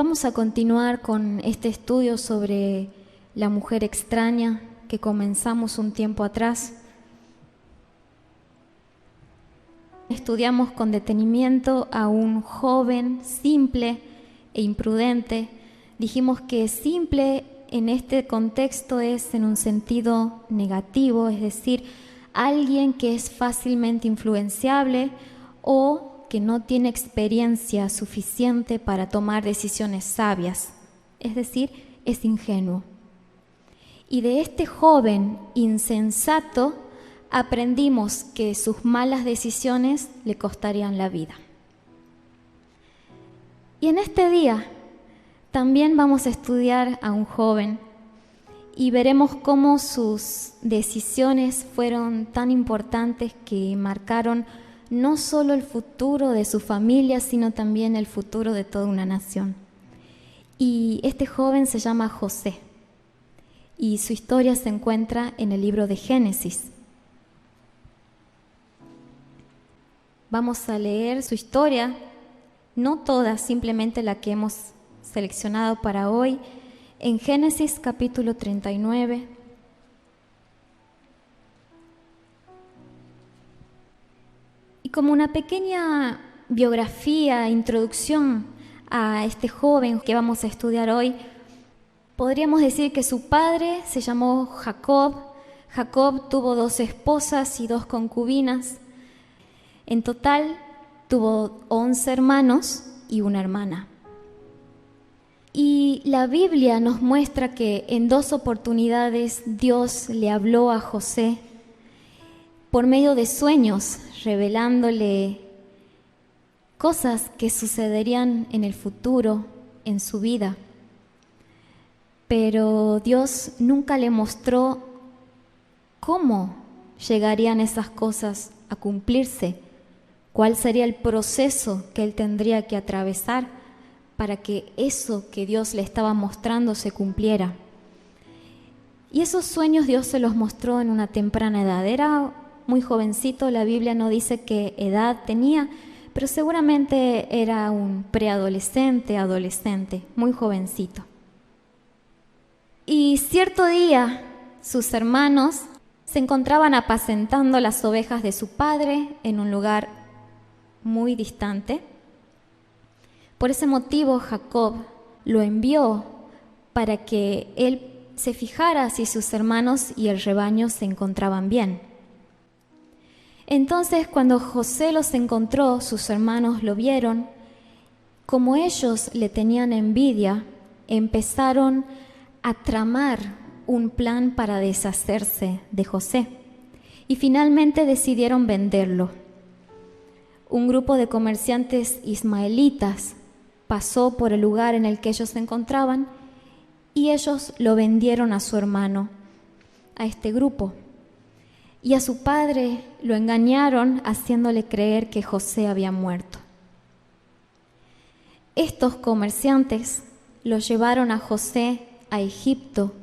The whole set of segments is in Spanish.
Vamos a continuar con este estudio sobre la mujer extraña que comenzamos un tiempo atrás. Estudiamos con detenimiento a un joven simple e imprudente. Dijimos que simple en este contexto es en un sentido negativo, es decir, alguien que es fácilmente influenciable o que no tiene experiencia suficiente para tomar decisiones sabias, es decir, es ingenuo. Y de este joven insensato aprendimos que sus malas decisiones le costarían la vida. Y en este día también vamos a estudiar a un joven y veremos cómo sus decisiones fueron tan importantes que marcaron no solo el futuro de su familia, sino también el futuro de toda una nación. Y este joven se llama José, y su historia se encuentra en el libro de Génesis. Vamos a leer su historia, no toda, simplemente la que hemos seleccionado para hoy, en Génesis capítulo 39. Y como una pequeña biografía, introducción a este joven que vamos a estudiar hoy, podríamos decir que su padre se llamó Jacob. Jacob tuvo 2 esposas y 2 concubinas. En total tuvo 11 hermanos y una hermana. Y la Biblia nos muestra que en 2 oportunidades Dios le habló a José por medio de sueños, revelándole cosas que sucederían en el futuro, en su vida. Pero Dios nunca le mostró cómo llegarían esas cosas a cumplirse, cuál sería el proceso que él tendría que atravesar para que eso que Dios le estaba mostrando se cumpliera. Y esos sueños Dios se los mostró en una temprana edad. Era muy jovencito, la Biblia no dice qué edad tenía, pero seguramente era un preadolescente, adolescente, muy jovencito. Y cierto día sus hermanos se encontraban apacentando las ovejas de su padre en un lugar muy distante. Por ese motivo Jacob lo envió para que él se fijara si sus hermanos y el rebaño se encontraban bien. Entonces, cuando José los encontró, sus hermanos lo vieron. Como ellos le tenían envidia, empezaron a tramar un plan para deshacerse de José y finalmente decidieron venderlo. Un grupo de comerciantes ismaelitas pasó por el lugar en el que ellos se encontraban y ellos lo vendieron a su hermano, a este grupo. Y a su padre lo engañaron haciéndole creer que José había muerto. Estos comerciantes lo llevaron a José a Egipto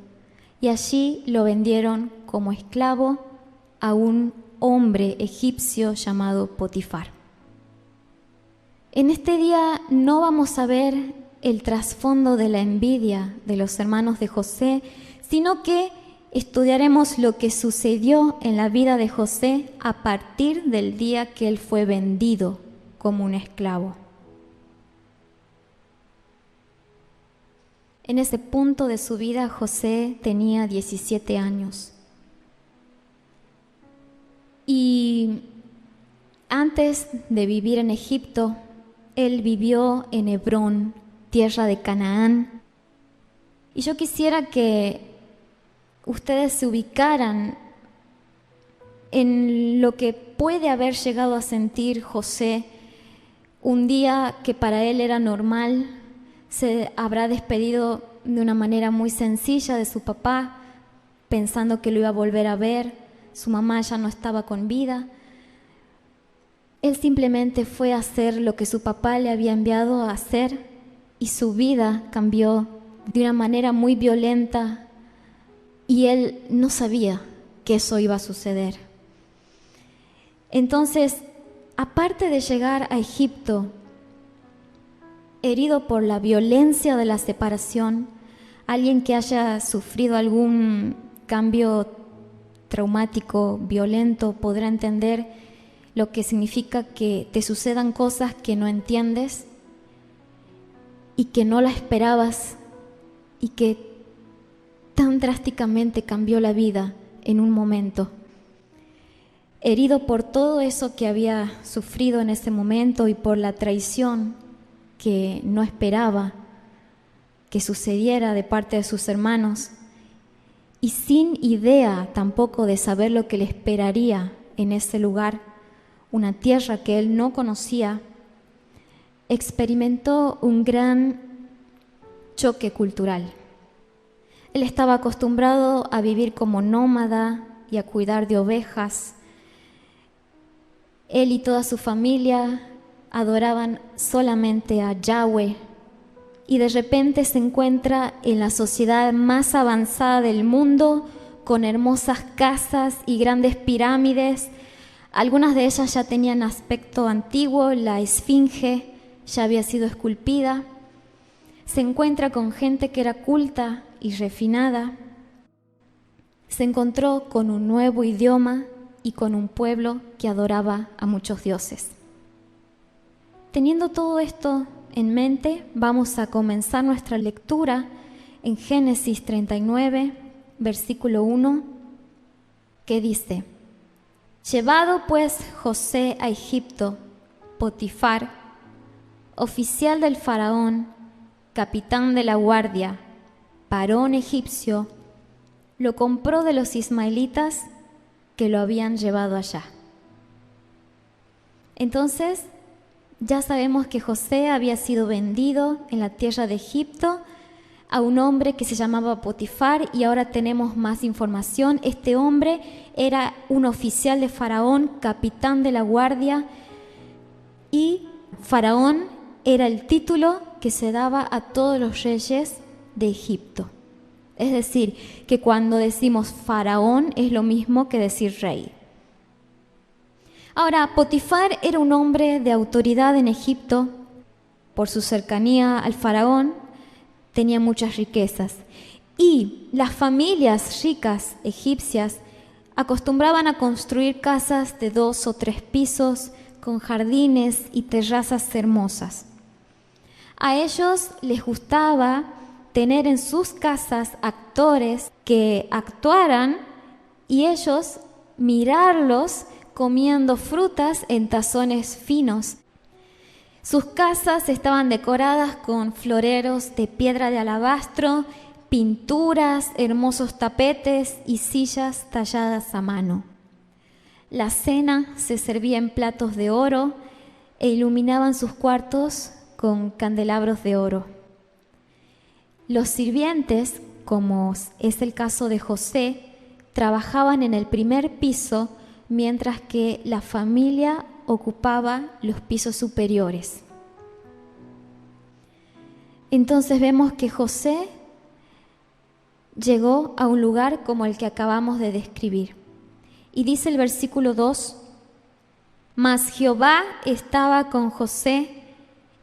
y allí lo vendieron como esclavo a un hombre egipcio llamado Potifar. En este día no vamos a ver el trasfondo de la envidia de los hermanos de José, sino que estudiaremos lo que sucedió en la vida de José a partir del día que él fue vendido como un esclavo. En ese punto de su vida, José tenía 17 años. Y antes de vivir en Egipto, él vivió en Hebrón, tierra de Canaán. Y yo quisiera que ustedes se ubicaran en lo que puede haber llegado a sentir José un día que para él era normal. Se habrá despedido de una manera muy sencilla de su papá, pensando que lo iba a volver a ver. Su mamá ya no estaba con vida. Él simplemente fue a hacer lo que su papá le había enviado a hacer y su vida cambió de una manera muy violenta. Y él no sabía que eso iba a suceder. Entonces, aparte de llegar a Egipto, herido por la violencia de la separación, alguien que haya sufrido algún cambio traumático, violento, podrá entender lo que significa que te sucedan cosas que no entiendes y que no las esperabas y que tan drásticamente cambió la vida en un momento. Herido por todo eso que había sufrido en ese momento y por la traición que no esperaba que sucediera de parte de sus hermanos, y sin idea tampoco de saber lo que le esperaría en ese lugar, una tierra que él no conocía, experimentó un gran choque cultural. Él estaba acostumbrado a vivir como nómada y a cuidar de ovejas. Él y toda su familia adoraban solamente a Yahweh, y de repente se encuentra en la sociedad más avanzada del mundo, con hermosas casas y grandes pirámides. Algunas de ellas ya tenían aspecto antiguo, la esfinge ya había sido esculpida. Se encuentra con gente que era culta y refinada. Se encontró con un nuevo idioma y con un pueblo que adoraba a muchos dioses. Teniendo todo esto en mente, vamos a comenzar nuestra lectura en Génesis 39, versículo 1, que dice: Llevado pues José a Egipto, Potifar, oficial del faraón, capitán de la guardia, varón egipcio, lo compró de los ismaelitas que lo habían llevado allá. Entonces, ya sabemos que José había sido vendido en la tierra de Egipto a un hombre que se llamaba Potifar, y ahora tenemos más información. Este hombre era un oficial de Faraón, capitán de la guardia, y Faraón era el título que se daba a todos los reyes de Egipto. Es decir, que cuando decimos Faraón es lo mismo que decir rey. Ahora, Potifar era un hombre de autoridad en Egipto. Por su cercanía al faraón, tenía muchas riquezas. Y las familias ricas egipcias acostumbraban a construir casas de 2 o 3 pisos con jardines y terrazas hermosas. A ellos les gustaba tener en sus casas actores que actuaran y ellos mirarlos comiendo frutas en tazones finos. Sus casas estaban decoradas con floreros de piedra de alabastro, pinturas, hermosos tapetes y sillas talladas a mano. La cena se servía en platos de oro e iluminaban sus cuartos con candelabros de oro. Los sirvientes, como es el caso de José, trabajaban en el primer piso, mientras que la familia ocupaba los pisos superiores. Entonces vemos que José llegó a un lugar como el que acabamos de describir. Y dice el versículo 2, Mas Jehová estaba con José,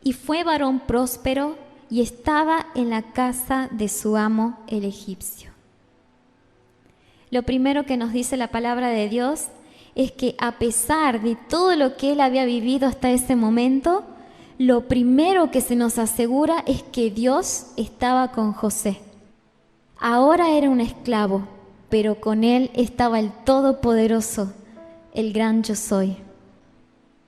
y fue varón próspero, y estaba en la casa de su amo el egipcio. Lo primero que nos dice la palabra de Dios es que a pesar de todo lo que él había vivido hasta ese momento, lo primero que se nos asegura es que Dios estaba con José. Ahora era un esclavo, pero con él estaba el Todopoderoso, el gran Yo Soy.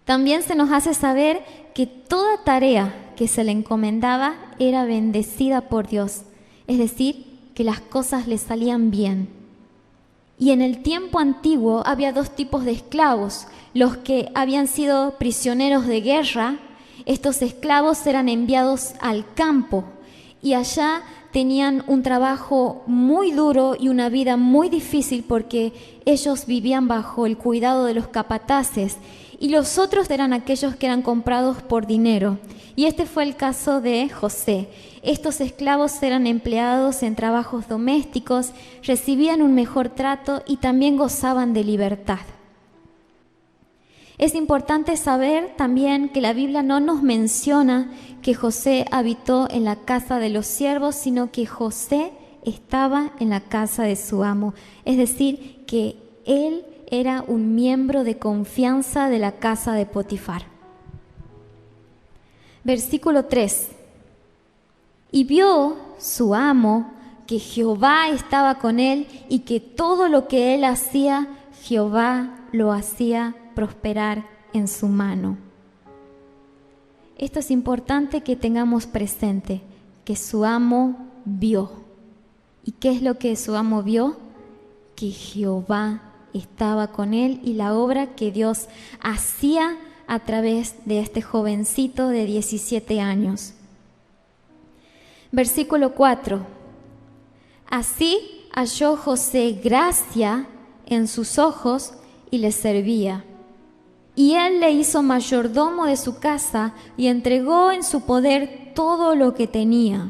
También se nos hace saber que toda tarea que se le encomendaba era bendecida por Dios, es decir, que las cosas le salían bien. Y en el tiempo antiguo había 2 tipos de esclavos: los que habían sido prisioneros de guerra. Estos esclavos eran enviados al campo y allá tenían un trabajo muy duro y una vida muy difícil porque ellos vivían bajo el cuidado de los capataces, y los otros eran aquellos que eran comprados por dinero. Y este fue el caso de José. Estos esclavos eran empleados en trabajos domésticos, recibían un mejor trato y también gozaban de libertad. Es importante saber también que la Biblia no nos menciona que José habitó en la casa de los siervos, sino que José estaba en la casa de su amo. Es decir, que él era un miembro de confianza de la casa de Potifar. Versículo 3. Y vio su amo que Jehová estaba con él y que todo lo que él hacía, Jehová lo hacía prosperar en su mano. Esto es importante que tengamos presente, que su amo vio. ¿Y qué es lo que su amo vio? Que Jehová estaba con él y la obra que Dios hacía a través de este jovencito de 17 años. Versículo 4. Así halló José gracia en sus ojos y le servía. Y él le hizo mayordomo de su casa y entregó en su poder todo lo que tenía.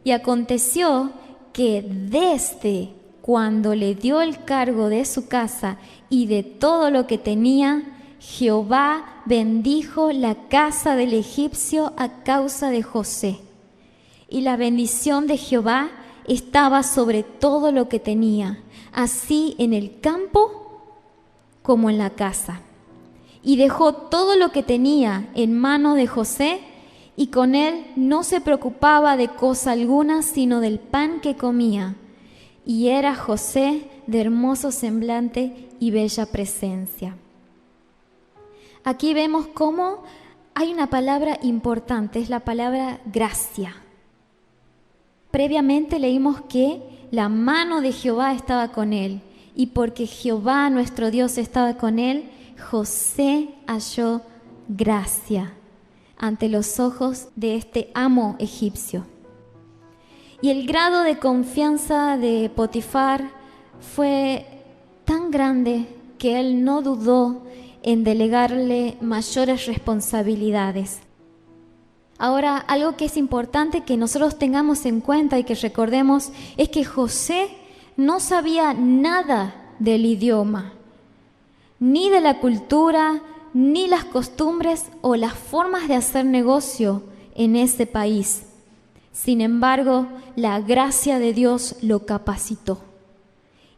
Y aconteció que desde cuando le dio el cargo de su casa y de todo lo que tenía, Jehová bendijo la casa del egipcio a causa de José. Y la bendición de Jehová estaba sobre todo lo que tenía, así en el campo como en la casa. Y dejó todo lo que tenía en mano de José, y con él no se preocupaba de cosa alguna, sino del pan que comía. Y era José de hermoso semblante y bella presencia. Aquí vemos cómo hay una palabra importante, es la palabra gracia. Previamente leímos que la mano de Jehová estaba con él, y porque Jehová nuestro Dios estaba con él, José halló gracia ante los ojos de este amo egipcio. Y el grado de confianza de Potifar fue tan grande que él no dudó en delegarle mayores responsabilidades. Ahora, algo que es importante que nosotros tengamos en cuenta y que recordemos es que José no sabía nada del idioma, ni de la cultura, ni las costumbres o las formas de hacer negocio en ese país. Sin embargo, la gracia de Dios lo capacitó.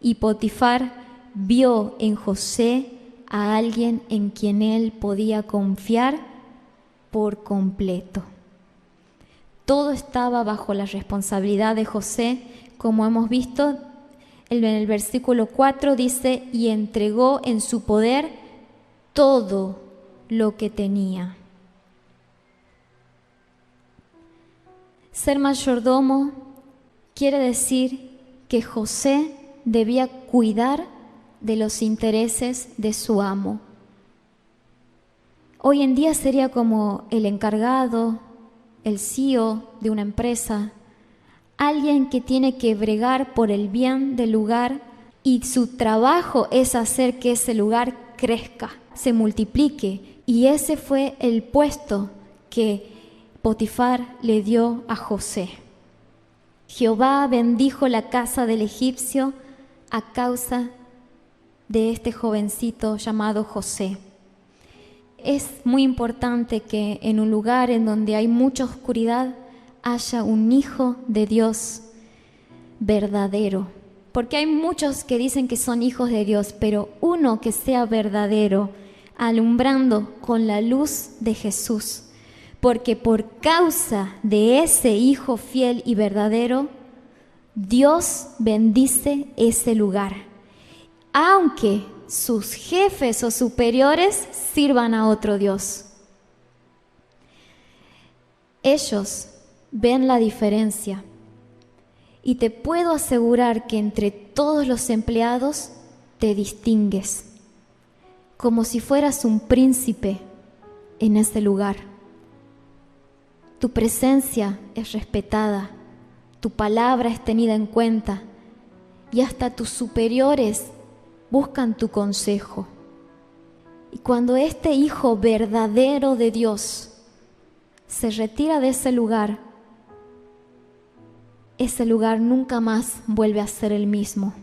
Y Potifar vio en José a alguien en quien él podía confiar por completo. Todo estaba bajo la responsabilidad de José, como hemos visto en el versículo 4 dice, y entregó en su poder todo lo que tenía. Ser mayordomo quiere decir que José debía cuidar de los intereses de su amo. Hoy en día sería como el encargado, el CEO de una empresa, alguien que tiene que bregar por el bien del lugar y su trabajo es hacer que ese lugar crezca, se multiplique. Y ese fue el puesto que Potifar le dio a José. Jehová bendijo la casa del egipcio a causa de este jovencito llamado José. Es muy importante que en un lugar en donde hay mucha oscuridad haya un hijo de Dios verdadero. Porque hay muchos que dicen que son hijos de Dios, pero uno que sea verdadero, alumbrando con la luz de Jesús. Porque por causa de ese hijo fiel y verdadero, Dios bendice ese lugar. Aunque sus jefes o superiores sirvan a otro Dios. Ellos ven la diferencia y te puedo asegurar que entre todos los empleados te distingues, como si fueras un príncipe en ese lugar. Tu presencia es respetada, tu palabra es tenida en cuenta y hasta tus superiores buscan tu consejo. Y cuando este hijo verdadero de Dios se retira de ese lugar nunca más vuelve a ser el mismo.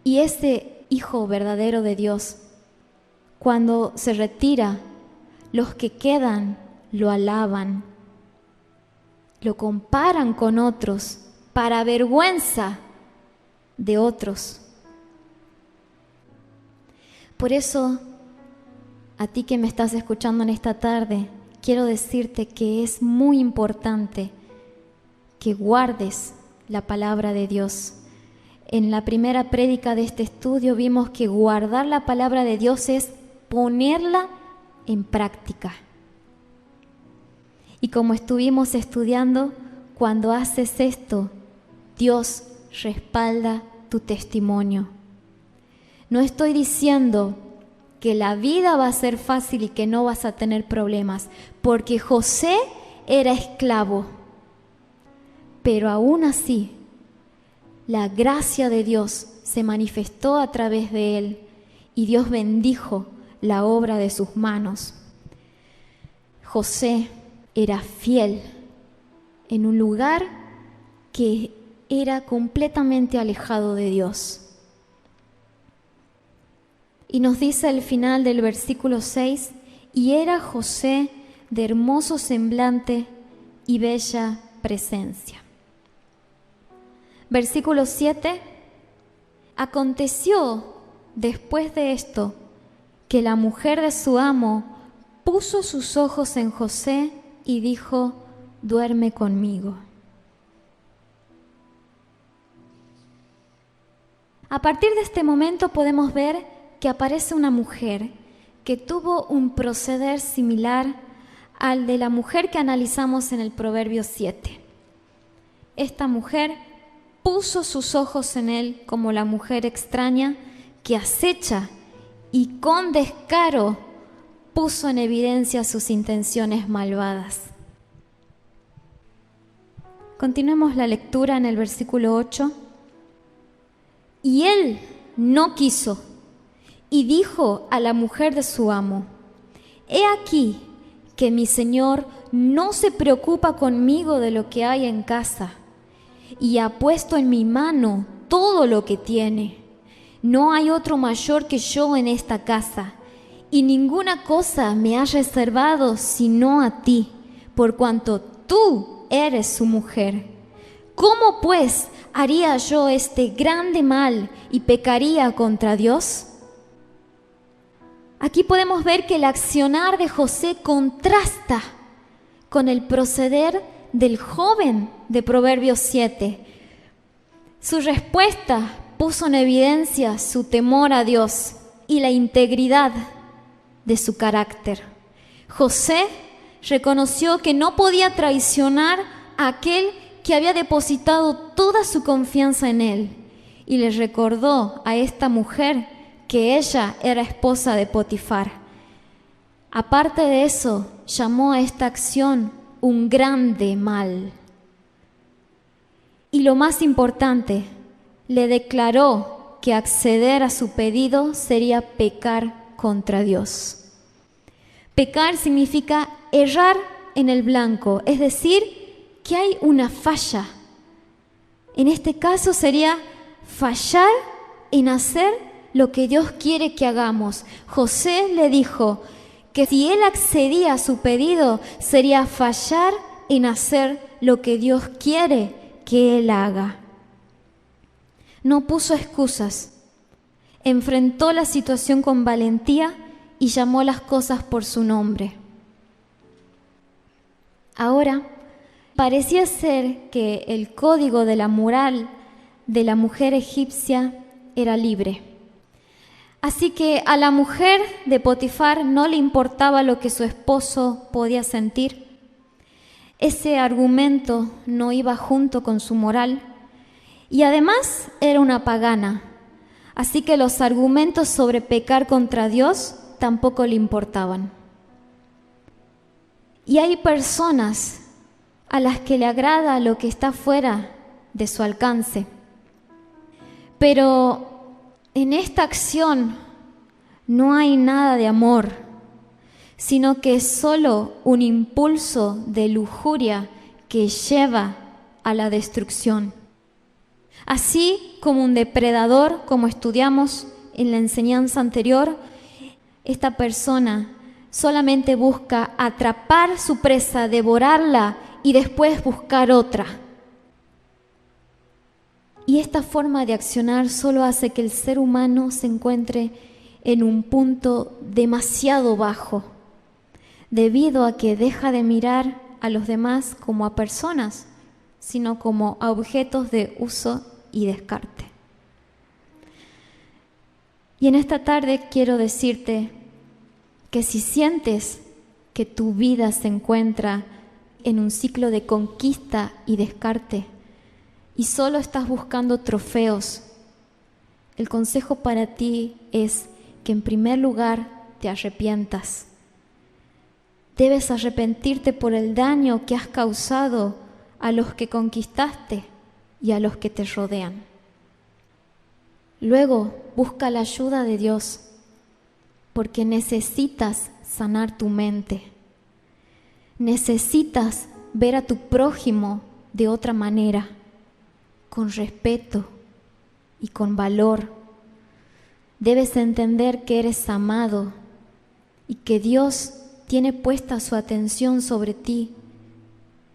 Y ese hijo verdadero de Dios Cuando se retira, los que quedan lo alaban, lo comparan con otros para vergüenza de otros. Por eso, a ti que me estás escuchando en esta tarde, quiero decirte que es muy importante que guardes la palabra de Dios. En la primera prédica de este estudio vimos que guardar la palabra de Dios es ponerla en práctica. Y como estuvimos estudiando, cuando haces esto, Dios respalda tu testimonio. No estoy diciendo que la vida va a ser fácil y que no vas a tener problemas, porque José era esclavo, pero aún así, la gracia de Dios se manifestó a través de él y Dios bendijo la obra de sus manos. José era fiel en un lugar que era completamente alejado de Dios. Y nos dice al final del versículo 6, y era José de hermoso semblante y bella presencia. Versículo 7, aconteció después de esto que la mujer de su amo puso sus ojos en José y dijo, duerme conmigo. A partir de este momento podemos ver que aparece una mujer que tuvo un proceder similar al de la mujer que analizamos en el Proverbio 7. Esta mujer puso sus ojos en él como la mujer extraña que acecha y con descaro puso en evidencia sus intenciones malvadas. Continuemos la lectura en el versículo 8. Y él no quiso, y dijo a la mujer de su amo, he aquí que mi señor no se preocupa conmigo de lo que hay en casa, y ha puesto en mi mano todo lo que tiene. No hay otro mayor que yo en esta casa, y ninguna cosa me ha reservado sino a ti, por cuanto tú eres su mujer. ¿Cómo pues haría yo este grande mal y pecaría contra Dios? Aquí podemos ver que el accionar de José contrasta con el proceder del joven de Proverbios 7. Su respuesta puso en evidencia su temor a Dios y la integridad de su carácter. José reconoció que no podía traicionar a aquel que había depositado toda su confianza en él y le recordó a esta mujer que ella era esposa de Potifar. Aparte de eso, llamó a esta acción un grande mal. Y lo más importante, le declaró que acceder a su pedido sería pecar contra Dios. Pecar significa errar en el blanco, es decir, que hay una falla. En este caso sería fallar en hacer lo que Dios quiere que hagamos. José le dijo que si él accedía a su pedido, sería fallar en hacer lo que Dios quiere que él haga. No puso excusas, enfrentó la situación con valentía y llamó las cosas por su nombre. Ahora, parecía ser que el código de la moral de la mujer egipcia era libre. Así que a la mujer de Potifar no le importaba lo que su esposo podía sentir. Ese argumento no iba junto con su moral y además era una pagana. Así que los argumentos sobre pecar contra Dios tampoco le importaban. Y hay personas a las que le agrada lo que está fuera de su alcance. Pero en esta acción no hay nada de amor, sino que es solo un impulso de lujuria que lleva a la destrucción. Así como un depredador, como estudiamos en la enseñanza anterior, esta persona solamente busca atrapar su presa, devorarla y después buscar otra. Y esta forma de accionar solo hace que el ser humano se encuentre en un punto demasiado bajo, debido a que deja de mirar a los demás como a personas, sino como a objetos de uso y descarte. Y en esta tarde quiero decirte que si sientes que tu vida se encuentra en un ciclo de conquista y descarte y solo estás buscando trofeos, el consejo para ti es que en primer lugar te arrepientas. Debes arrepentirte por el daño que has causado a los que conquistaste y a los que te rodean. Luego busca la ayuda de Dios, porque necesitas sanar tu mente. Necesitas ver a tu prójimo de otra manera, con respeto y con valor. Debes entender que eres amado y que Dios tiene puesta su atención sobre ti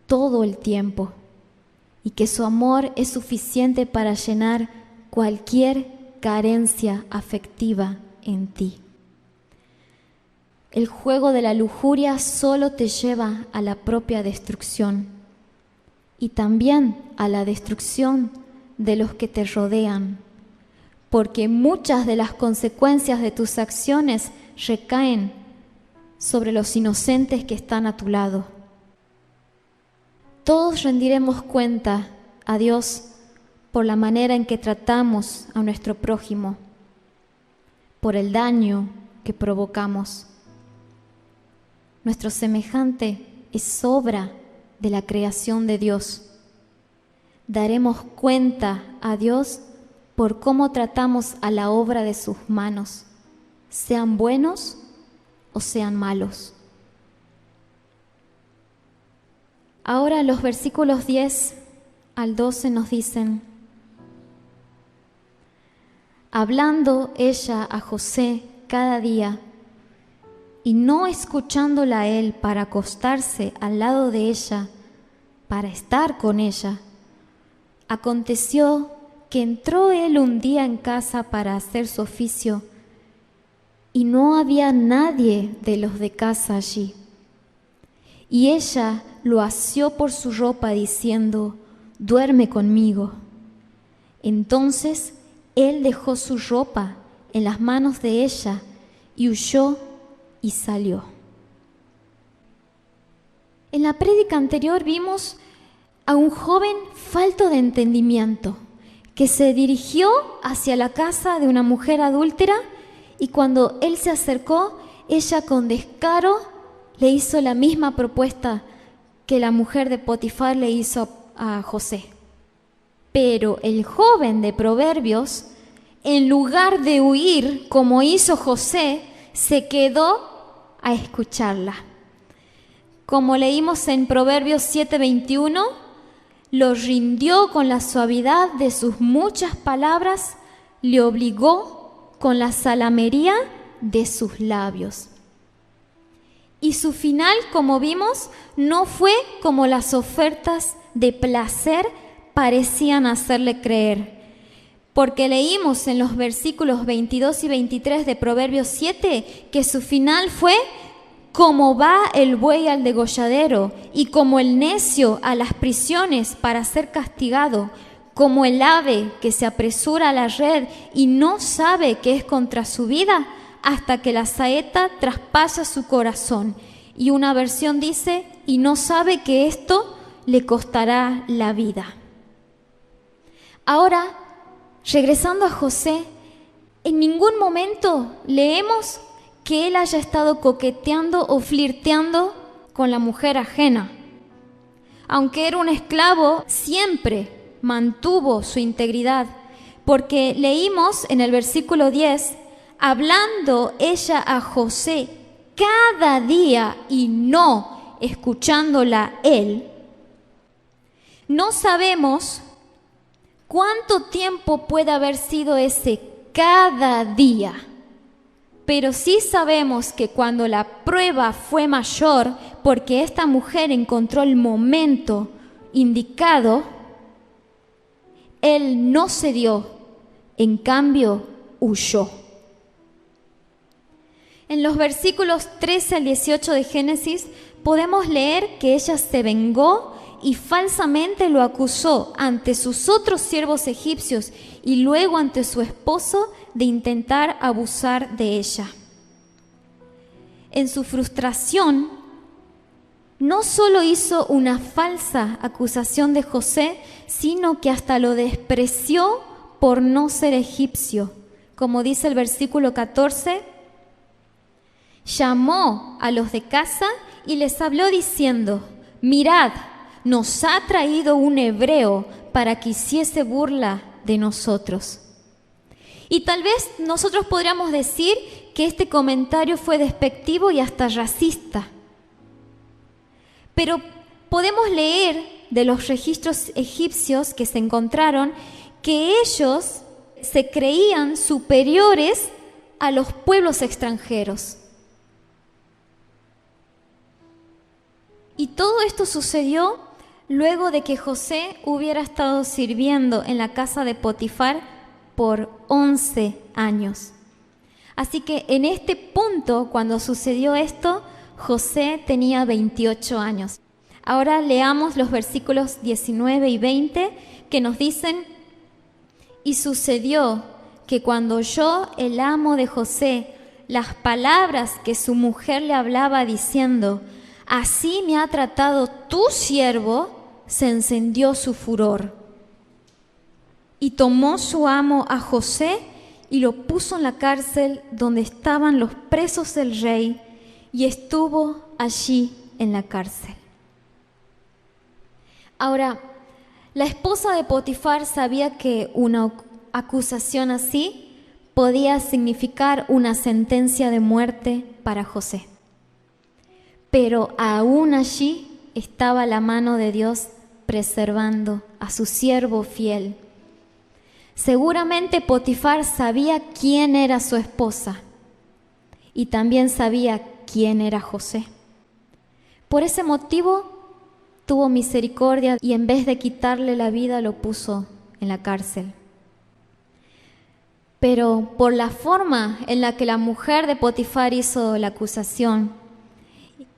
todo el tiempo y que su amor es suficiente para llenar cualquier carencia afectiva en ti. El juego de la lujuria solo te lleva a la propia destrucción y también a la destrucción de los que te rodean, porque muchas de las consecuencias de tus acciones recaen sobre los inocentes que están a tu lado. Todos rendiremos cuenta a Dios por la manera en que tratamos a nuestro prójimo, por el daño que provocamos. Nuestro semejante es obra de la creación de Dios. Daremos cuenta a Dios por cómo tratamos a la obra de sus manos, sean buenos o sean malos. Ahora los versículos 10 al 12 nos dicen: hablando ella a José cada día y no escuchándola a él para acostarse al lado de ella, para estar con ella, aconteció que entró él un día en casa para hacer su oficio y no había nadie de los de casa allí. Y ella lo asió por su ropa diciendo: duerme conmigo. Entonces él dejó su ropa en las manos de ella y huyó y salió. En la prédica anterior vimos a un joven falto de entendimiento que se dirigió hacia la casa de una mujer adúltera y cuando él se acercó, ella con descaro le hizo la misma propuesta que la mujer de Potifar le hizo a José. Pero el joven de Proverbios, en lugar de huir como hizo José, se quedó a escucharla. Como leímos en Proverbios 7:21, lo rindió con la suavidad de sus muchas palabras, le obligó con la salamería de sus labios. Y su final, como vimos, no fue como las ofertas de placer parecían hacerle creer. Porque leímos en los versículos 22 y 23 de Proverbios 7 que su final fue como va el buey al degolladero y como el necio a las prisiones para ser castigado, como el ave que se apresura a la red y no sabe que es contra su vida hasta que la saeta traspasa su corazón. Y una versión dice, y no sabe que esto le costará la vida. Ahora, regresando a José, en ningún momento leemos que él haya estado coqueteando o flirteando con la mujer ajena. Aunque era un esclavo, siempre mantuvo su integridad, porque leímos en el versículo 10, hablando ella a José cada día y no escuchándola él. No sabemos cuánto tiempo puede haber sido ese cada día, Pero sí sabemos que cuando la prueba fue mayor, porque esta mujer encontró el momento indicado, él no cedió, en cambio huyó. En los versículos 13 al 18 de Génesis podemos leer que ella se vengó y falsamente lo acusó ante sus otros siervos egipcios y luego ante su esposo de intentar abusar de ella. En su frustración, no solo hizo una falsa acusación de José, sino que hasta lo despreció por no ser egipcio. Como dice el versículo 14, llamó a los de casa y les habló diciendo: mirad, nos ha traído un hebreo para que hiciese burla de nosotros. Y tal vez nosotros podríamos decir que este comentario fue despectivo y hasta racista. Pero podemos leer de los registros egipcios que se encontraron que ellos se creían superiores a los pueblos extranjeros. Y todo esto sucedió luego de que José hubiera estado sirviendo en la casa de Potifar por 11 años. Así que en este punto, cuando sucedió esto, José tenía 28 años. Ahora leamos los versículos 19 y 20 que nos dicen: y sucedió que cuando oyó el amo de José las palabras que su mujer le hablaba diciendo: así me ha tratado tu siervo, se encendió su furor. Y tomó su amo a José y lo puso en la cárcel donde estaban los presos del rey, y estuvo allí en la cárcel. Ahora, la esposa de Potifar sabía que una acusación así podía significar una sentencia de muerte para José. Pero aún allí estaba la mano de Dios preservando a su siervo fiel. Seguramente Potifar sabía quién era su esposa y también sabía quién era José. Por ese motivo tuvo misericordia y en vez de quitarle la vida lo puso en la cárcel. Pero por la forma en la que la mujer de Potifar hizo la acusación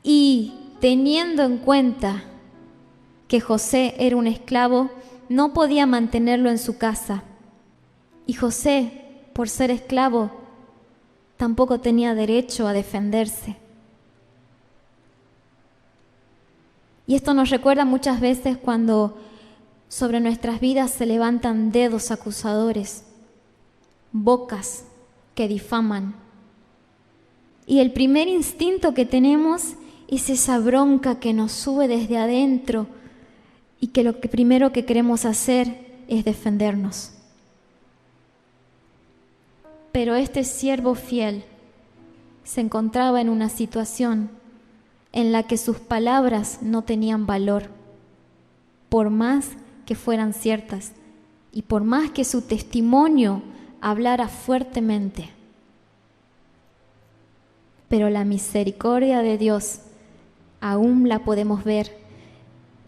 y teniendo en cuenta que José era un esclavo, no podía mantenerlo en su casa. Y José, por ser esclavo, tampoco tenía derecho a defenderse. Y esto nos recuerda muchas veces cuando sobre nuestras vidas se levantan dedos acusadores, bocas que difaman. Y el primer instinto que tenemos es esa bronca que nos sube desde adentro y que lo primero que queremos hacer es defendernos. Pero este siervo fiel se encontraba en una situación en la que sus palabras no tenían valor, por más que fueran ciertas y por más que su testimonio hablara fuertemente. Pero la misericordia de Dios aún la podemos ver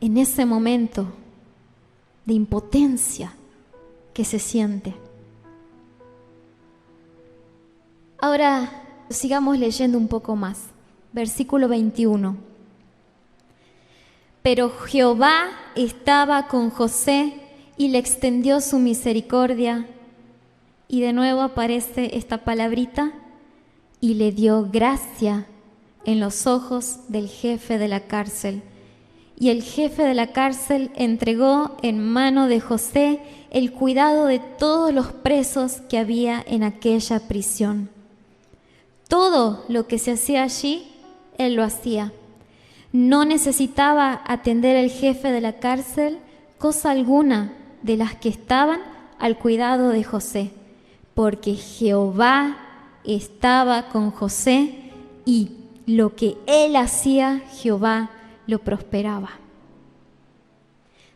en ese momento de impotencia que se siente. Ahora sigamos leyendo un poco más. Versículo 21. Pero Jehová estaba con José y le extendió su misericordia. Y de nuevo aparece esta palabrita: y le dio gracia en los ojos del jefe de la cárcel. Y el jefe de la cárcel entregó en mano de José el cuidado de todos los presos que había en aquella prisión. Todo lo que se hacía allí, él lo hacía. No necesitaba atender el jefe de la cárcel cosa alguna de las que estaban al cuidado de José, porque Jehová estaba con José y lo que él hacía, Jehová lo prosperaba.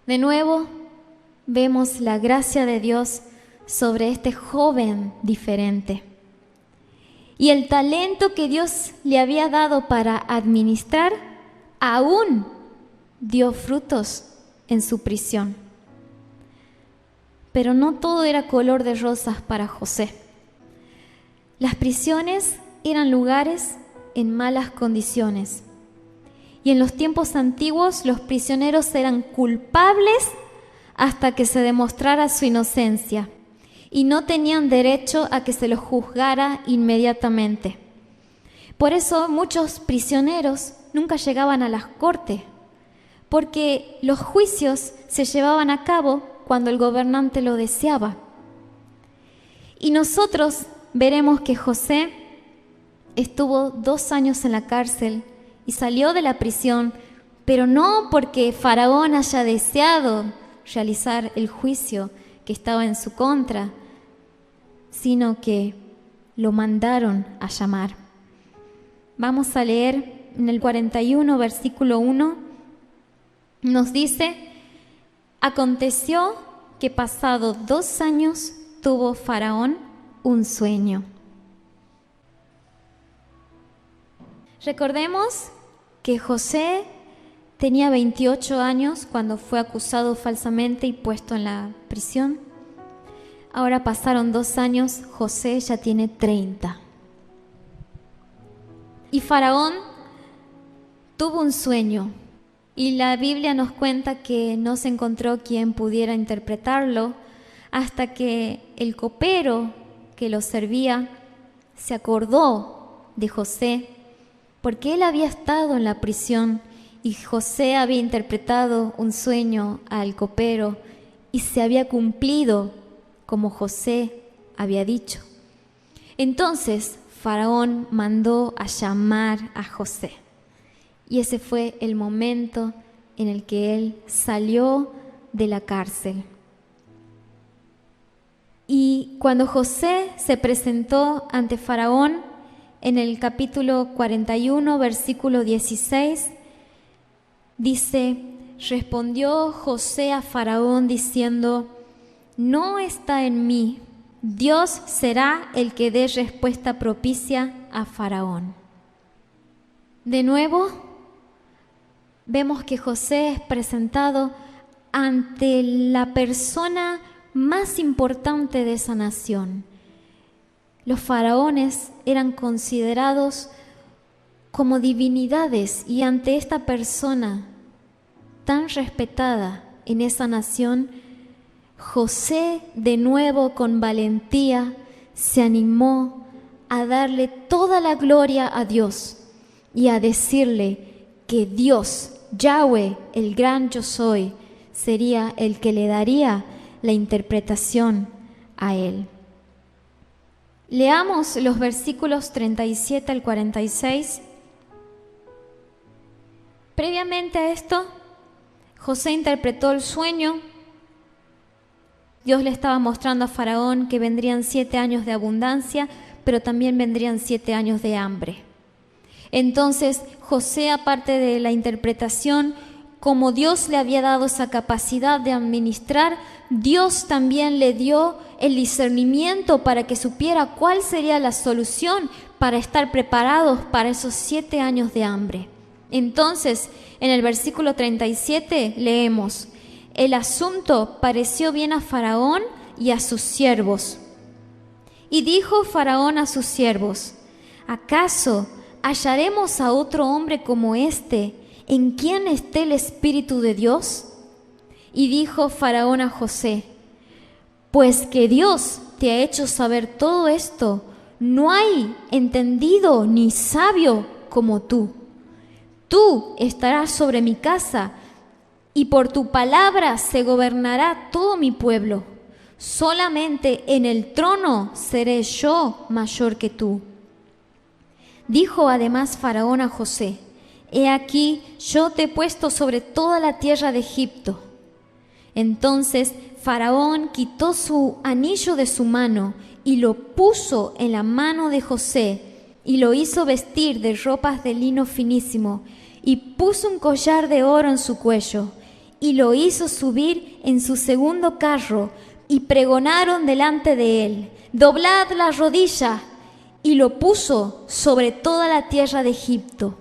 De nuevo, vemos la gracia de Dios sobre este joven diferente. Y el talento que Dios le había dado para administrar aún dio frutos en su prisión. Pero no todo era color de rosas para José. Las prisiones eran lugares en malas condiciones. Y en los tiempos antiguos los prisioneros eran culpables hasta que se demostrara su inocencia y no tenían derecho a que se los juzgara inmediatamente. Por eso muchos prisioneros nunca llegaban a las cortes, porque los juicios se llevaban a cabo cuando el gobernante lo deseaba. Y nosotros veremos que José estuvo 2 años en la cárcel y salió de la prisión, pero no porque Faraón haya deseado realizar el juicio que estaba en su contra, sino que lo mandaron a llamar. Vamos a leer en el 41, versículo 1, nos dice: aconteció que pasado 2 años tuvo Faraón un sueño. Recordemos que José tenía 28 años cuando fue acusado falsamente y puesto en la prisión. Ahora pasaron 2 años, José ya tiene 30. Y Faraón tuvo un sueño, y la Biblia nos cuenta que no se encontró quien pudiera interpretarlo hasta que el copero que lo servía se acordó de José, porque él había estado en la prisión y José había interpretado un sueño al copero y se había cumplido como José había dicho. Entonces Faraón mandó a llamar a José, y ese fue el momento en el que él salió de la cárcel. Y cuando José se presentó ante Faraón, en el capítulo 41, versículo 16, dice: respondió José a Faraón diciendo: no está en mí, Dios será el que dé respuesta propicia a Faraón. De nuevo, vemos que José es presentado ante la persona más importante de esa nación. Los faraones eran considerados como divinidades, y ante esta persona tan respetada en esa nación, José de nuevo con valentía se animó a darle toda la gloria a Dios y a decirle que Dios, Yahweh, el gran yo soy, sería el que le daría la interpretación a él. Leamos los versículos 37 al 46. Previamente a esto, José interpretó el sueño. Dios le estaba mostrando a Faraón que vendrían 7 años de abundancia, pero también vendrían 7 años de hambre. Entonces José, aparte de la interpretación, como Dios le había dado esa capacidad de administrar, Dios también le dio el discernimiento para que supiera cuál sería la solución para estar preparados para esos 7 años de hambre. Entonces, en el versículo 37 leemos: el asunto pareció bien a Faraón y a sus siervos. Y dijo Faraón a sus siervos: ¿acaso hallaremos a otro hombre como este, en quien esté el Espíritu de Dios? Y dijo Faraón a José: pues que Dios te ha hecho saber todo esto, no hay entendido ni sabio como tú. Tú estarás sobre mi casa, y por tu palabra se gobernará todo mi pueblo. Solamente en el trono seré yo mayor que tú. Dijo además Faraón a José: he aquí, yo te he puesto sobre toda la tierra de Egipto. Entonces Faraón quitó su anillo de su mano y lo puso en la mano de José, y lo hizo vestir de ropas de lino finísimo, y puso un collar de oro en su cuello, y lo hizo subir en su segundo carro, y pregonaron delante de él: doblad la rodilla. y lo puso sobre toda la tierra de Egipto.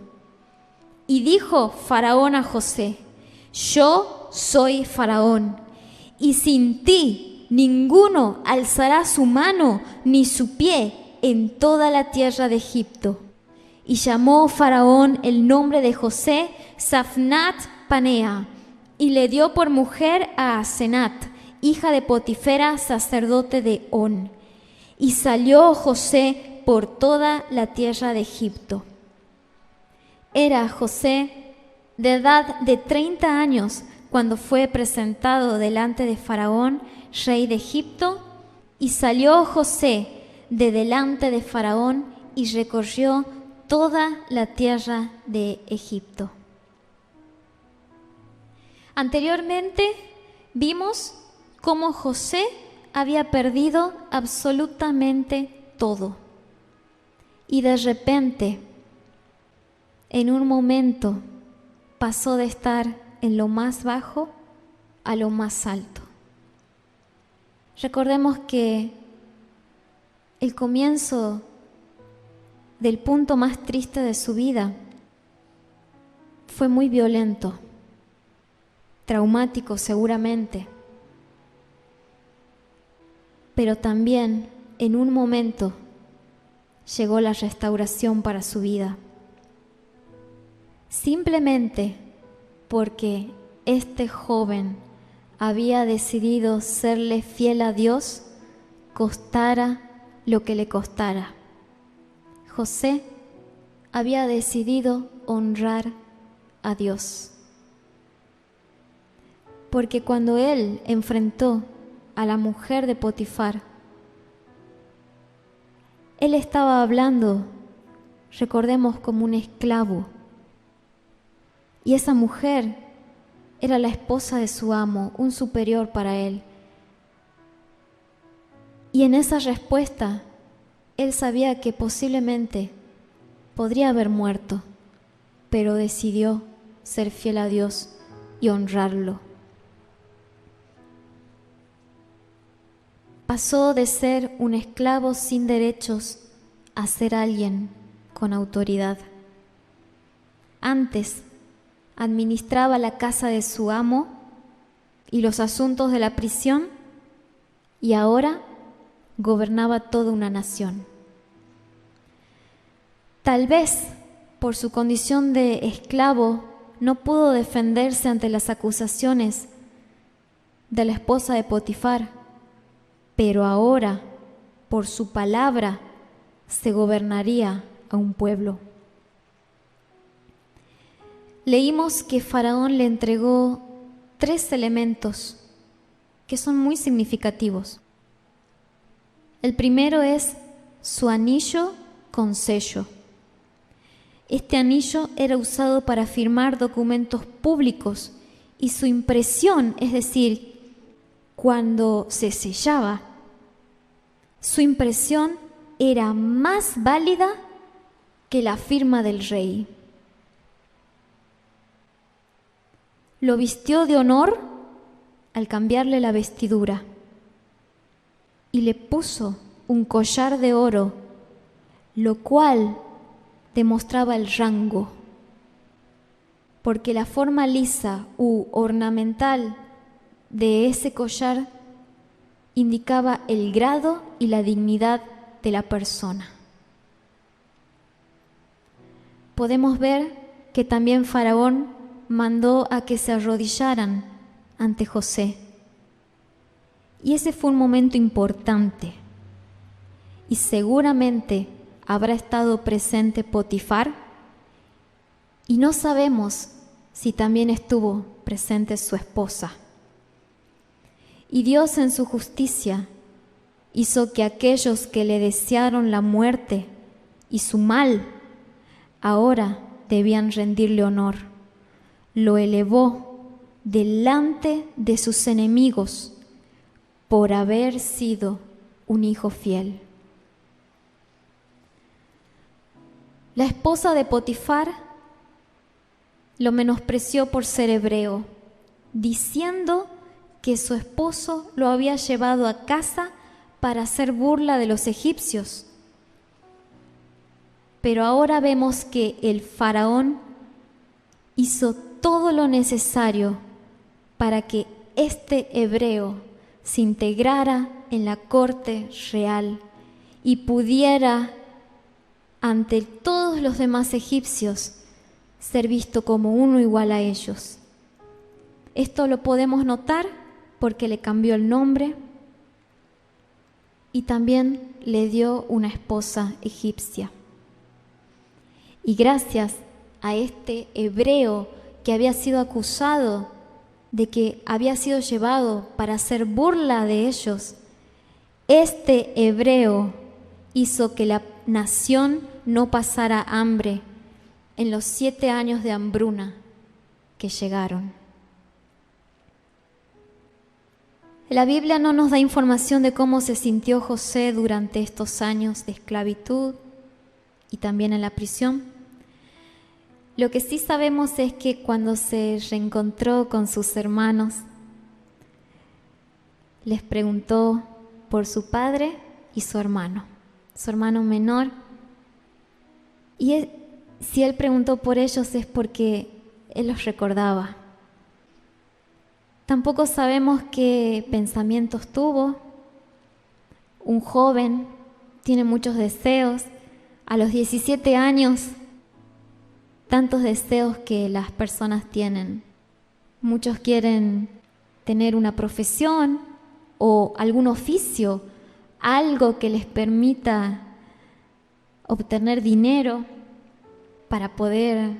Y dijo Faraón a José: yo soy Faraón, y sin ti ninguno alzará su mano ni su pie en toda la tierra de Egipto. Y llamó Faraón el nombre de José Safnat Panea, y le dio por mujer a Asenat, hija de Potifera, sacerdote de On. Y salió José por toda la tierra de Egipto. Era José de edad de 30 años cuando fue presentado delante de Faraón, rey de Egipto, y salió José de delante de Faraón y recorrió toda la tierra de Egipto. Anteriormente vimos cómo José había perdido absolutamente todo. Y de repente, en un momento, pasó de estar en lo más bajo a lo más alto. Recordemos que el comienzo del punto más triste de su vida fue muy violento, traumático seguramente, pero también en un momento llegó la restauración para su vida. Simplemente porque este joven había decidido serle fiel a Dios, costara lo que le costara. José había decidido honrar a Dios. Porque cuando él enfrentó a la mujer de Potifar, él estaba hablando, recordemos, como un esclavo. Y esa mujer era la esposa de su amo, un superior para él. Y en esa respuesta, él sabía que posiblemente podría haber muerto, pero decidió ser fiel a Dios y honrarlo. Pasó de ser un esclavo sin derechos a ser alguien con autoridad. Antes administraba la casa de su amo y los asuntos de la prisión, y ahora gobernaba toda una nación. Tal vez por su condición de esclavo no pudo defenderse ante las acusaciones de la esposa de Potifar, pero ahora, por su palabra, se gobernaría a un pueblo. Leímos que Faraón le entregó 3 elementos que son muy significativos. El primero es su anillo con sello. Este anillo era usado para firmar documentos públicos y su impresión, es decir, cuando se sellaba, su impresión era más válida que la firma del rey. Lo vistió de honor al cambiarle la vestidura y le puso un collar de oro, lo cual demostraba el rango, porque la forma lisa u ornamental de ese collar indicaba el grado y la dignidad de la persona. Podemos ver que también Faraón mandó a que se arrodillaran ante José. Y ese fue un momento importante. Y seguramente habrá estado presente Potifar, y no sabemos si también estuvo presente su esposa. Y Dios en su justicia hizo que aquellos que le desearon la muerte y su mal, ahora debían rendirle honor. Lo elevó delante de sus enemigos por haber sido un hijo fiel. La esposa de Potifar lo menospreció por ser hebreo, diciendo que su esposo lo había llevado a casa para hacer burla de los egipcios. Pero ahora vemos que el faraón hizo todo lo necesario para que este hebreo se integrara en la corte real y pudiera, ante todos los demás egipcios, ser visto como uno igual a ellos. Esto lo podemos notar porque le cambió el nombre y también le dio una esposa egipcia. Y gracias a este hebreo que había sido acusado de que había sido llevado para hacer burla de ellos, este hebreo hizo que la nación no pasara hambre en los 7 años de hambruna que llegaron. La Biblia no nos da información de cómo se sintió José durante estos años de esclavitud y también en la prisión. Lo que sí sabemos es que cuando se reencontró con sus hermanos, les preguntó por su padre y su hermano menor. Y si él preguntó por ellos es porque él los recordaba. Tampoco sabemos qué pensamientos tuvo. Un joven tiene muchos deseos. A los 17 años, tantos deseos que las personas tienen. Muchos quieren tener una profesión o algún oficio, algo que les permita obtener dinero para poder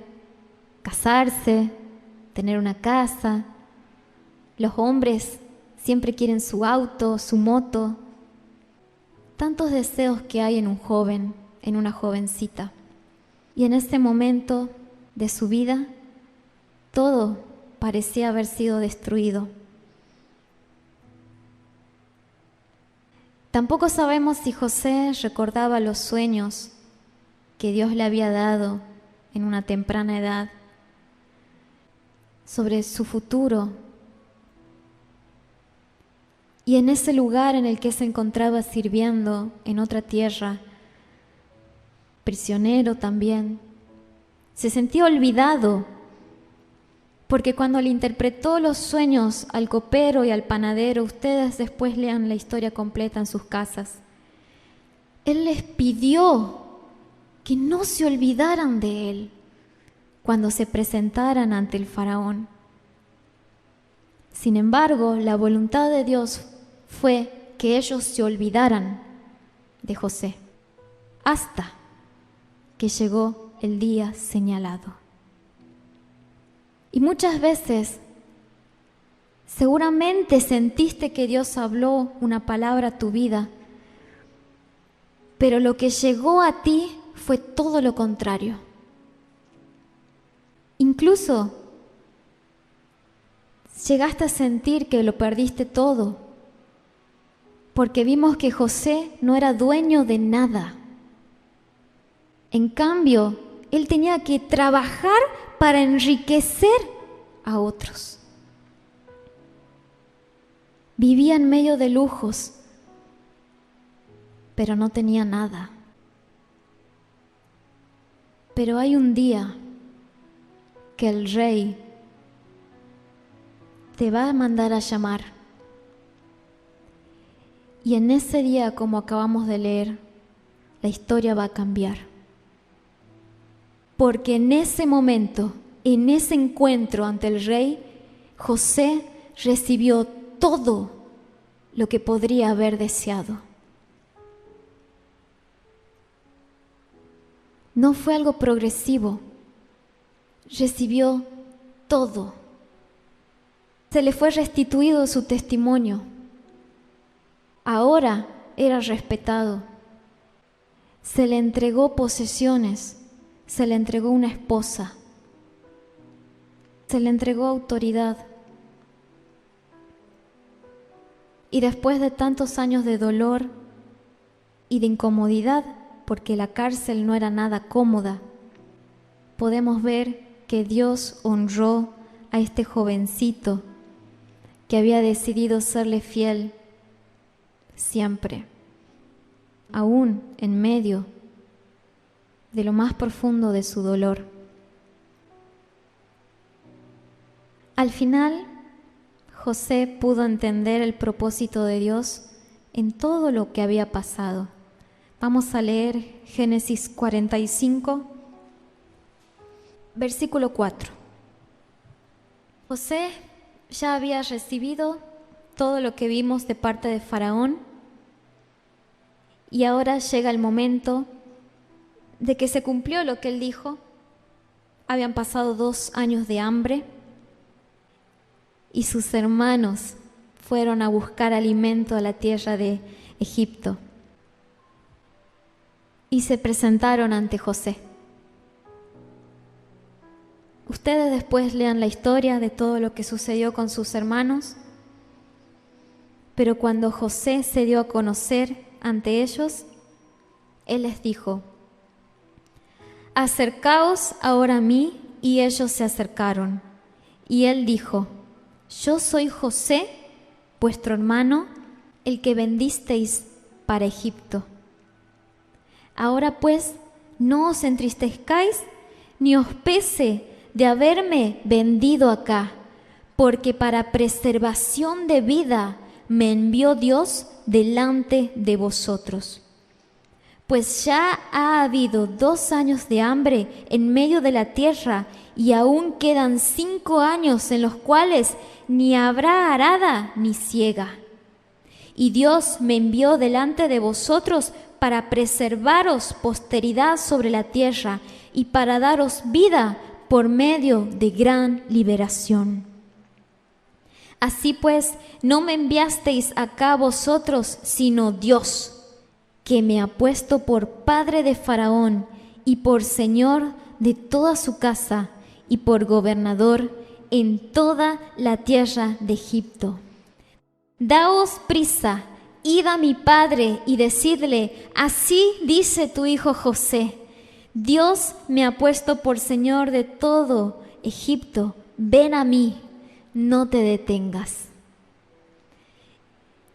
casarse, tener una casa. Los hombres siempre quieren su auto, su moto. Tantos deseos que hay en un joven, en una jovencita. Y en ese momento de su vida, todo parecía haber sido destruido. Tampoco sabemos si José recordaba los sueños que Dios le había dado en una temprana edad sobre su futuro. Y en ese lugar en el que se encontraba sirviendo en otra tierra, prisionero también, se sentía olvidado, porque cuando le interpretó los sueños al copero y al panadero, ustedes después lean la historia completa en sus casas, él les pidió que no se olvidaran de él cuando se presentaran ante el faraón. Sin embargo, la voluntad de Dios fue que ellos se olvidaran de José hasta que llegó el día señalado. Y muchas veces seguramente sentiste que Dios habló una palabra a tu vida, pero lo que llegó a ti fue todo lo contrario. Incluso llegaste a sentir que lo perdiste todo, porque vimos que José no era dueño de nada. En cambio, él tenía que trabajar para enriquecer a otros. Vivía en medio de lujos, pero no tenía nada. Pero hay un día que el rey te va a mandar a llamar. Y en ese día, como acabamos de leer, la historia va a cambiar. Porque en ese momento, en ese encuentro ante el rey, José recibió todo lo que podría haber deseado. No fue algo progresivo, recibió todo. Se le fue restituido su testimonio. Ahora era respetado. Se le entregó posesiones, se le entregó una esposa, se le entregó autoridad. Y después de tantos años de dolor y de incomodidad, porque la cárcel no era nada cómoda, podemos ver que Dios honró a este jovencito que había decidido serle fiel siempre, aún en medio de lo más profundo de su dolor. Al final, José pudo entender el propósito de Dios en todo lo que había pasado. Vamos a leer Génesis 45, versículo 4. José ya había recibido todo lo que vimos de parte de Faraón y ahora llega el momento de que se cumplió lo que él dijo. Habían pasado 2 años de hambre y sus hermanos fueron a buscar alimento a la tierra de Egipto y se presentaron ante José. Ustedes después lean la historia de todo lo que sucedió con sus hermanos, pero cuando José se dio a conocer ante ellos, él les dijo: acercaos ahora a mí. Y ellos se acercaron. Y él dijo: yo soy José, vuestro hermano, el que vendisteis para Egipto. Ahora pues, no os entristezcáis, ni os pese de haberme vendido acá, porque para preservación de vida me envió Dios delante de vosotros. Pues ya ha habido 2 años de hambre en medio de la tierra, y aún quedan 5 años en los cuales ni habrá arada ni siega. Y Dios me envió delante de vosotros para preservaros posteridad sobre la tierra y para daros vida por medio de gran liberación. Así pues, no me enviasteis acá vosotros, sino Dios, que me ha puesto por padre de Faraón y por señor de toda su casa y por gobernador en toda la tierra de Egipto. Daos prisa, id a mi padre y decidle: así dice tu hijo José, Dios me ha puesto por señor de todo Egipto, ven a mí, no te detengas.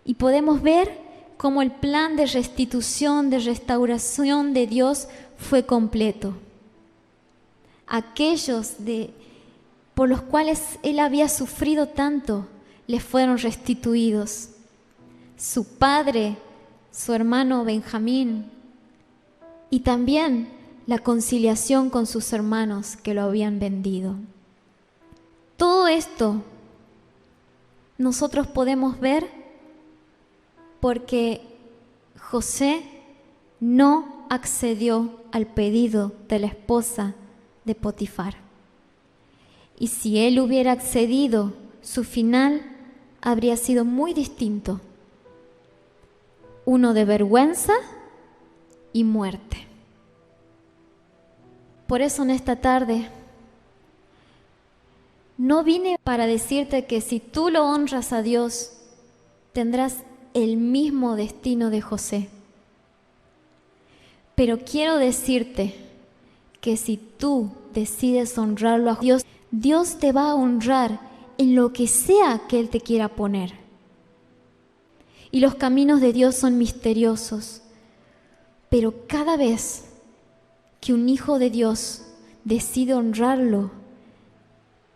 Y podemos ver cómo el plan de restitución, de restauración de Dios fue completo. Aquellos por los cuales él había sufrido tanto, le fueron restituidos. Su padre, su hermano Benjamín, y también la conciliación con sus hermanos que lo habían vendido. Todo esto nosotros podemos ver porque José no accedió al pedido de la esposa de Potifar. Y si él hubiera accedido, su final habría sido muy distinto. Uno de vergüenza y muerte. Por eso en esta tarde no vine para decirte que si tú lo honras a Dios, tendrás el mismo destino de José. Pero quiero decirte que si tú decides honrarlo a Dios, Dios te va a honrar en lo que sea que Él te quiera poner. Y los caminos de Dios son misteriosos, pero cada vez que un hijo de Dios decide honrarlo,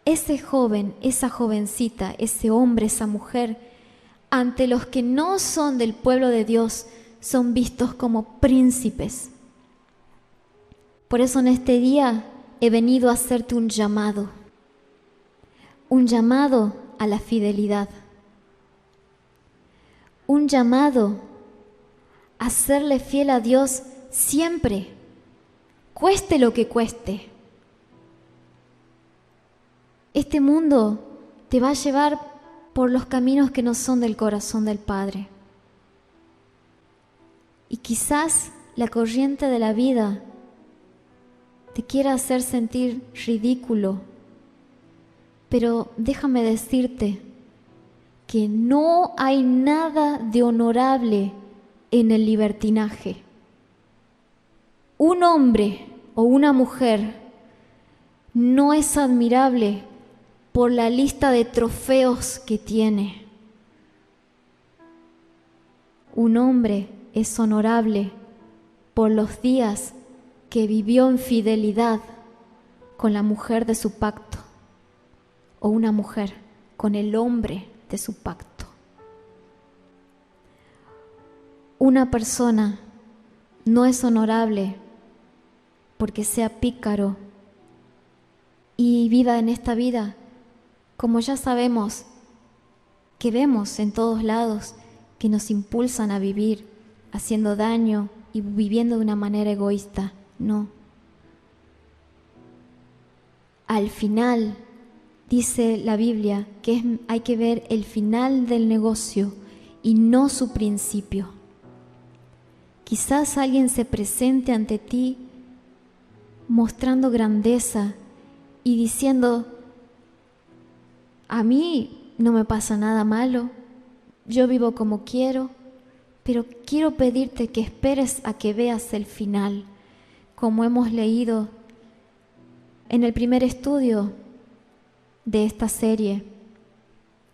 ese joven, esa jovencita, ese hombre, esa mujer, ante los que no son del pueblo de Dios, son vistos como príncipes. Por eso en este día he venido a hacerte un llamado a la fidelidad, un llamado a serle fiel a Dios siempre, cueste lo que cueste. Este mundo te va a llevar por los caminos que no son del corazón del Padre. Y quizás la corriente de la vida te quiera hacer sentir ridículo, pero déjame decirte que no hay nada de honorable en el libertinaje. Un hombre o una mujer no es admirable por la lista de trofeos que tiene. Un hombre es honorable por los días que vivió en fidelidad con la mujer de su pacto, o una mujer con el hombre de su pacto. Una persona no es honorable porque sea pícaro y viva en esta vida, como ya sabemos, que vemos en todos lados, que nos impulsan a vivir haciendo daño y viviendo de una manera egoísta. No. Al final, dice la Biblia, que hay que ver el final del negocio y no su principio. Quizás alguien se presente ante ti mostrando grandeza y diciendo: a mí no me pasa nada malo, yo vivo como quiero, pero quiero pedirte que esperes a que veas el final, como hemos leído en el primer estudio de esta serie.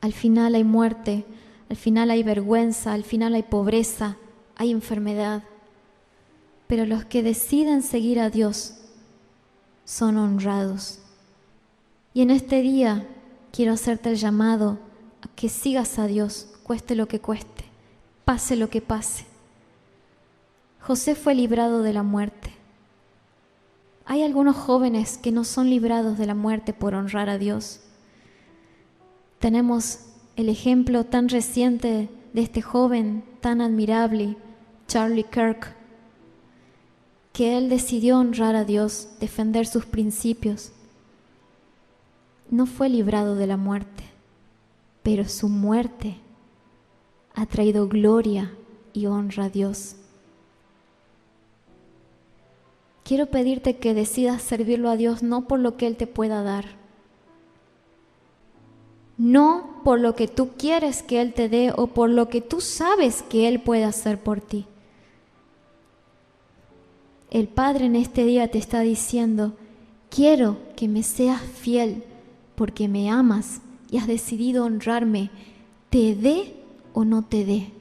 Al final hay muerte, al final hay vergüenza, al final hay pobreza, hay enfermedad, pero los que deciden seguir a Dios son honrados. Y en este día quiero hacerte el llamado a que sigas a Dios, cueste lo que cueste, pase lo que pase. José fue librado de la muerte. Hay algunos jóvenes que no son librados de la muerte por honrar a Dios. Tenemos el ejemplo tan reciente de este joven tan admirable, Charlie Kirk, que él decidió honrar a Dios, defender sus principios. No fue librado de la muerte, pero su muerte ha traído gloria y honra a Dios. Quiero pedirte que decidas servirlo a Dios no por lo que Él te pueda dar, no por lo que tú quieres que Él te dé o por lo que tú sabes que Él puede hacer por ti. El Padre en este día te está diciendo: quiero que me seas fiel porque me amas y has decidido honrarme, te dé o no te dé,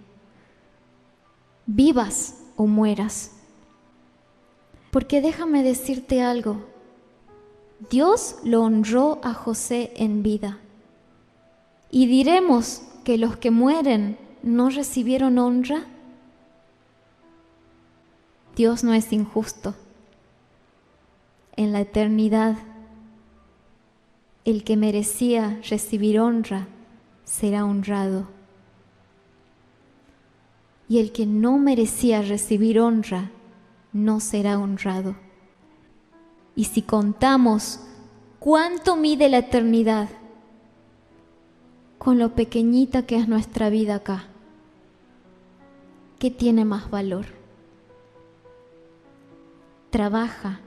vivas o mueras. Porque déjame decirte algo, Dios lo honró a José en vida. ¿Y diremos que los que mueren no recibieron honra? Dios no es injusto. En la eternidad, el que merecía recibir honra será honrado. Y el que no merecía recibir honra no será honrado. Y si contamos cuánto mide la eternidad con lo pequeñita que es nuestra vida acá, ¿qué tiene más valor? Trabaja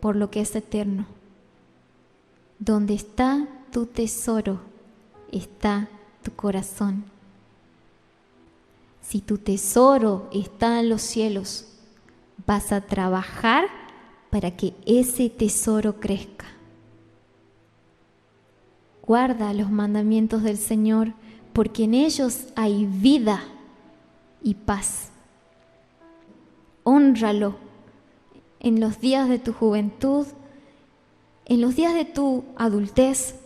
por lo que es eterno. Donde está tu tesoro, está tu corazón. Si tu tesoro está en los cielos, vas a trabajar para que ese tesoro crezca. Guarda los mandamientos del Señor, porque en ellos hay vida y paz. Hónralo en los días de tu juventud, en los días de tu adultez,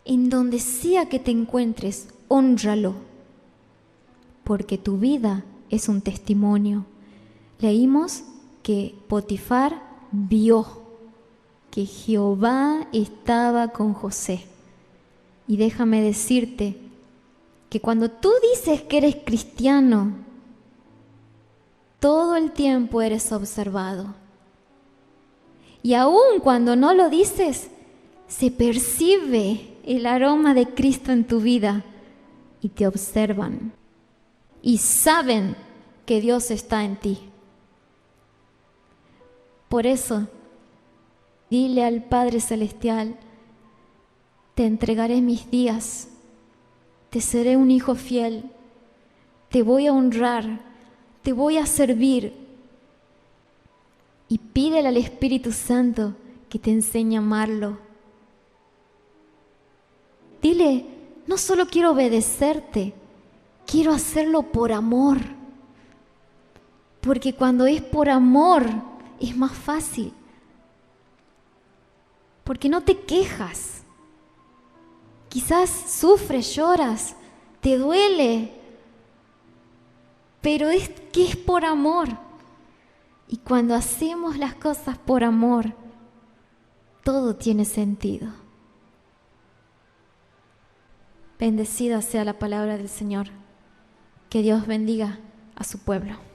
en donde sea que te encuentres, hónralo, porque tu vida es un testimonio. Leímos que Potifar vio que Jehová estaba con José. Y déjame decirte que cuando tú dices que eres cristiano, todo el tiempo eres observado. Y aun cuando no lo dices, se percibe el aroma de Cristo en tu vida y te observan y saben que Dios está en ti. Por eso, dile al Padre Celestial: te entregaré mis días, te seré un hijo fiel, te voy a honrar, te voy a servir. Y pídele al Espíritu Santo que te enseñe a amarlo. Dile: no solo quiero obedecerte, quiero hacerlo por amor. Porque cuando es por amor, es más fácil. Porque no te quejas. Quizás sufres, lloras, te duele, pero es que es por amor. Y cuando hacemos las cosas por amor, todo tiene sentido. Bendecida sea la palabra del Señor. Que Dios bendiga a su pueblo.